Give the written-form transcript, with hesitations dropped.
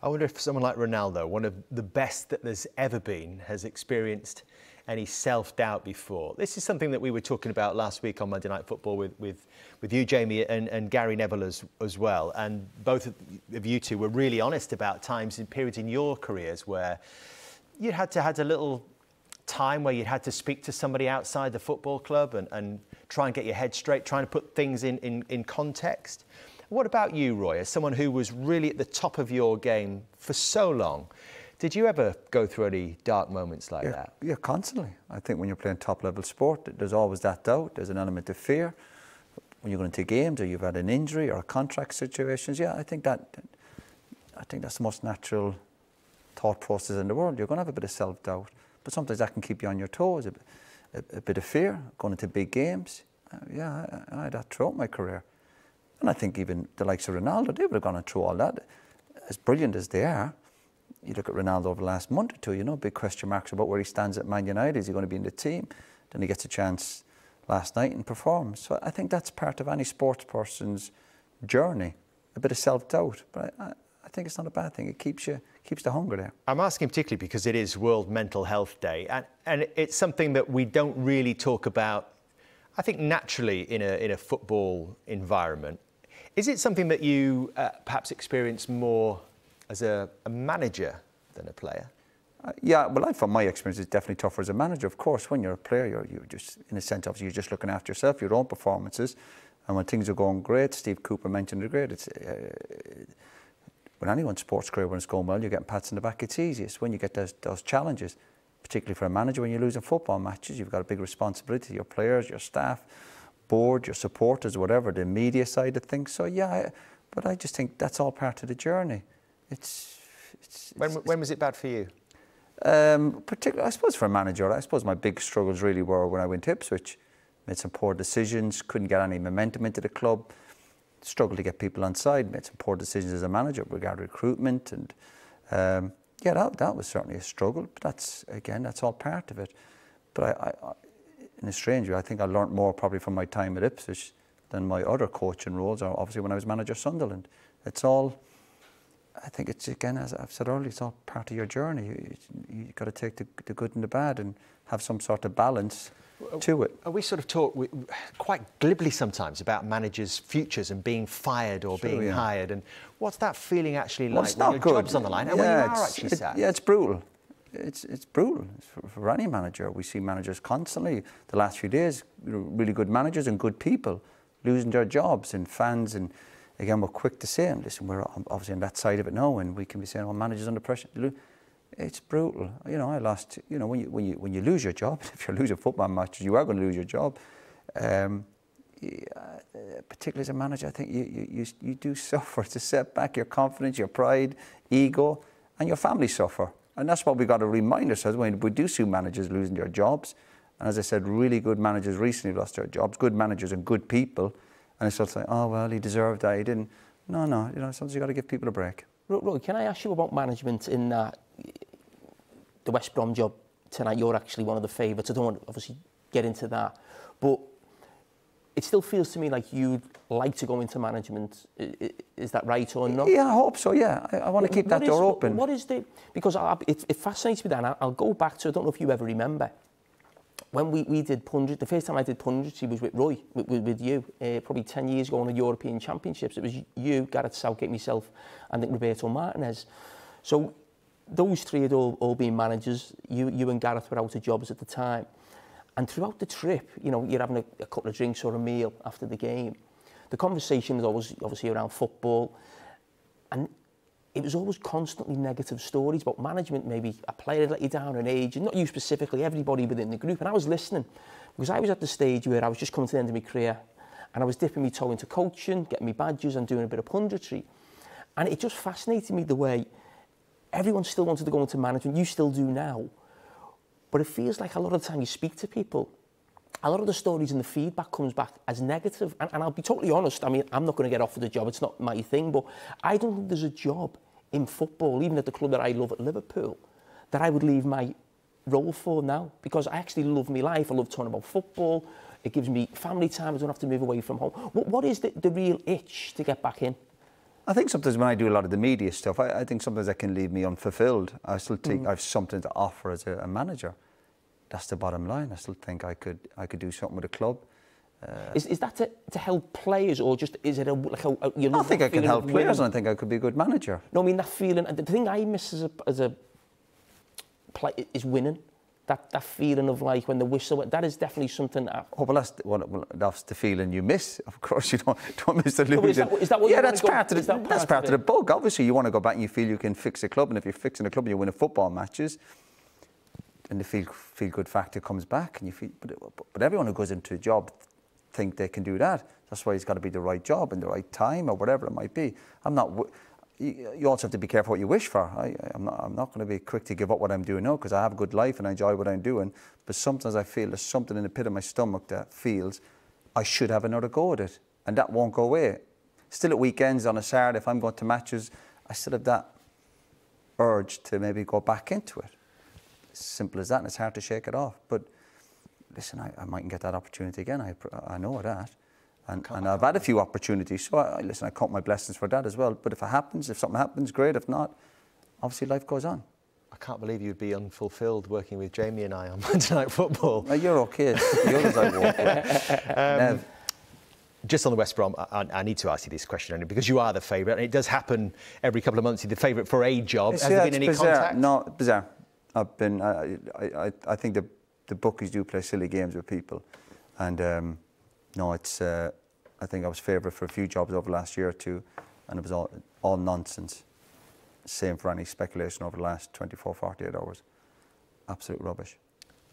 I wonder if someone like Ronaldo, one of the best that there's ever been, has experienced any self-doubt before. This is something that we were talking about last week on Monday Night Football with you, Jamie, and Gary Neville as well. And both of you two were really honest about times and periods in your careers where you had a little time where you had to speak to somebody outside the football club and try and get your head straight, trying to put things in context. What about you, Roy, as someone who was really at the top of your game for so long? Did you ever go through any dark moments like that? Yeah, constantly. I think when you're playing top-level sport, there's always that doubt. There's an element of fear. When you're going into games or you've had an injury or contract situations, yeah, I think that's the most natural thought process in the world. You're going to have a bit of self-doubt, but sometimes that can keep you on your toes. A bit of fear going into big games. I had that throughout my career. And I think even the likes of Ronaldo, they would have gone through all that. As brilliant as they are, you look at Ronaldo over the last month or two, you know, big question marks about where he stands at Man United. Is he going to be in the team? Then he gets a chance last night and performs. So I think that's part of any sports person's journey, a bit of self-doubt. But I think it's not a bad thing. It keeps the hunger there. I'm asking particularly because it is World Mental Health Day, and it's something that we don't really talk about, I think, naturally in a football environment. Is it something that you perhaps experience more as a manager than a player? Yeah, well, I found my experience is definitely tougher as a manager. Of course, when you're a player, you're just, in a sense, obviously, you're just looking after yourself, your own performances. And when things are going great, Steve Cooper mentioned it great, it's, when anyone's sports career, when it's going well, you're getting pats on the back, it's easiest. When you get those challenges, particularly for a manager, when you're losing football matches, you've got a big responsibility to your players, your staff, board, your supporters, whatever, the media side of things. So yeah, but I just think that's all part of the journey. When was it bad for you? Particularly, I suppose for a manager, I suppose my big struggles really were when I went to Ipswich. Made some poor decisions, couldn't get any momentum into the club, struggled to get people on side, made some poor decisions as a manager regarding recruitment, and yeah, that was certainly a struggle. But that's all part of it. But in a strange way, I think I learnt more probably from my time at Ipswich than my other coaching roles, or obviously when I was manager of Sunderland. It's all, I think it's, again, as I've said earlier, it's all part of your journey. You've got to take the good and the bad and have some sort of balance to it. We sort of talk quite glibly sometimes about managers' futures and being fired or being hired. And what's that feeling actually like when your job's on the line and when you are actually sacked? Yeah, it's brutal. It's brutal for any manager. We see managers constantly, the last few days, really good managers and good people losing their jobs, and fans, and again, we're quick to say, and listen, we're obviously on that side of it now, and we can be saying, well, managers under pressure. It's brutal. You know, I lost, you know, when you lose your job, if you're losing football matches, you are going to lose your job. Particularly as a manager, I think you do suffer. It's a setback, your confidence, your pride, ego, and your family suffer. And that's what we've got to remind ourselves when we do see managers losing their jobs. And as I said, really good managers recently lost their jobs, good managers and good people. And it's sort of like, oh, well, he deserved that, he didn't. No, you know, sometimes you've got to give people a break. Roy, can I ask you about management in that the West Brom job tonight? You're actually one of the favourites. I don't want to obviously get into that. But it still feels to me like you'd like to go into management. Is that right or not? Yeah, I hope so, yeah. I want to keep that door open. What is the... Because it fascinates me then. I'll go back to, I don't know if you ever remember, when we did punditry, the first time I did punditry was with Roy, with you, probably 10 years ago on the European Championships. It was you, Gareth Southgate, myself, and I think Roberto Martinez. So those three had all been managers. You and Gareth were out of jobs at the time. And throughout the trip, you know, you're having a couple of drinks or a meal after the game. The conversation was always obviously around football. And it was always constantly negative stories about management, maybe a player let you down, an agent, not you specifically, everybody within the group. And I was listening because I was at the stage where I was just coming to the end of my career and I was dipping my toe into coaching, getting my badges and doing a bit of punditry. And it just fascinated me the way everyone still wanted to go into management. You still do now. But it feels like a lot of the time you speak to people, a lot of the stories and the feedback comes back as negative. And I'll be totally honest, I mean, I'm not going to get offered a job, it's not my thing, but I don't think there's a job in football, even at the club that I love at Liverpool, that I would leave my role for now, because I actually love my life. I love talking about football. It gives me family time. I don't have to move away from home. What is the real itch to get back in? I think sometimes when I do a lot of the media stuff, I think sometimes that can leave me unfulfilled. I still think I've something to offer as a manager. That's the bottom line. I still think I could do something with a club. Is that to help players, or just is it you know? I think I can help players, and I think I could be a good manager. No, I mean that feeling. The thing I miss as a player is winning. That feeling of like when the whistle. That is definitely something. Oh, well, that's the feeling you miss. Of course, you don't miss the losing. No, is that what yeah, you that's part of the, that's part of the bug. Obviously, you want to go back and you feel you can fix a club, and if you're fixing a club and you win a football matches, and the feel good factor comes back, and you feel. But everyone who goes into a job think they can do that. That's why it's got to be the right job and the right time or whatever it might be. I'm not. You also have to be careful what you wish for. I'm not going to be quick to give up what I'm doing now, because I have a good life and I enjoy what I'm doing. But sometimes I feel there's something in the pit of my stomach that feels I should have another go at it, and that won't go away. Still at weekends on a Saturday, if I'm going to matches, I still have that urge to maybe go back into it. As simple as that, and it's hard to shake it off. But listen, I mightn't get that opportunity again. I know that. And I've had a few opportunities, so listen, I count my blessings for that as well. But if it happens, if something happens, great. If not, obviously life goes on. I can't believe you'd be unfulfilled working with Jamie and I on Monday Night Football. You're okay. The others I work with. Just on the West Brom, I need to ask you this question only because you are the favourite, and it does happen every couple of months. You're the favourite for a job. Has there been any contact? No, bizarre. I think the bookies do play silly games with people, and no, it's. I think I was favourite for a few jobs over the last year or two, and it was all nonsense. Same for any speculation over the last 24, 48 hours. Absolute rubbish.